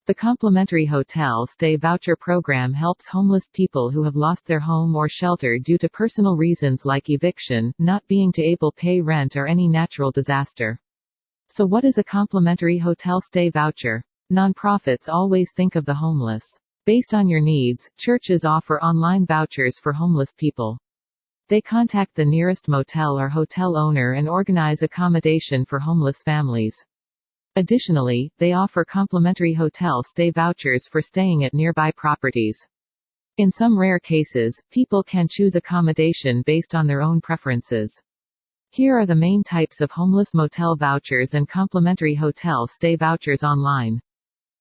The complimentary hotel stay voucher program helps homeless people who have lost their home or shelter due to personal reasons like eviction, not being able to pay rent, or any natural disaster. So what is a complimentary hotel stay voucher? Nonprofits always think of the homeless. Based on your needs, churches offer online vouchers for homeless people. They contact the nearest motel or hotel owner and organize accommodation for homeless families. Additionally, they offer complimentary hotel stay vouchers for staying at nearby properties. In some rare cases, people can choose accommodation based on their own preferences. Here are the main types of homeless motel vouchers and complimentary hotel stay vouchers online.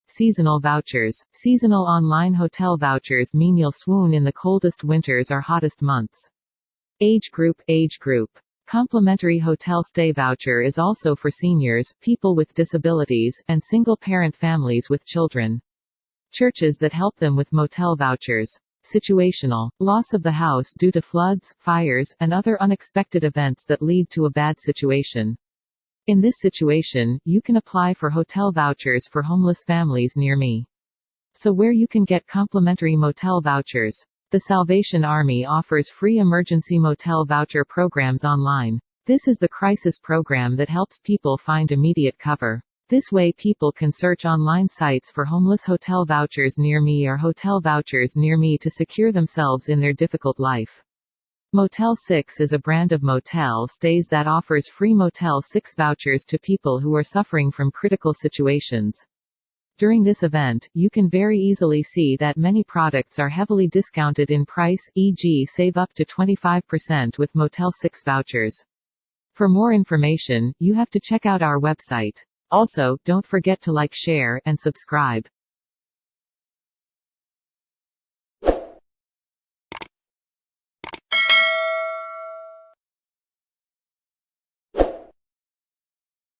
Seasonal vouchers. Seasonal online hotel vouchers mean you'll swoon in the coldest winters or hottest months. Age group. Complimentary hotel stay voucher is also for seniors, people with disabilities, and single-parent families with children. Churches that help them with motel vouchers. Situational. Loss of the house due to floods, fires, and other unexpected events that lead to a bad situation. In this situation, you can apply for hotel vouchers for homeless families near me. So where you can get complimentary motel vouchers. The Salvation Army offers free emergency motel voucher programs online. This is the crisis program that helps people find immediate cover. This way people can search online sites for homeless hotel vouchers near me or hotel vouchers near me to secure themselves in their difficult life. Motel 6 is a brand of motel stays that offers free Motel 6 vouchers to people who are suffering from critical situations. During this event, you can very easily see that many products are heavily discounted in price, e.g. save up to 25% with Motel 6 vouchers. For more information, you have to check out our website. Also, don't forget to like, share, and subscribe.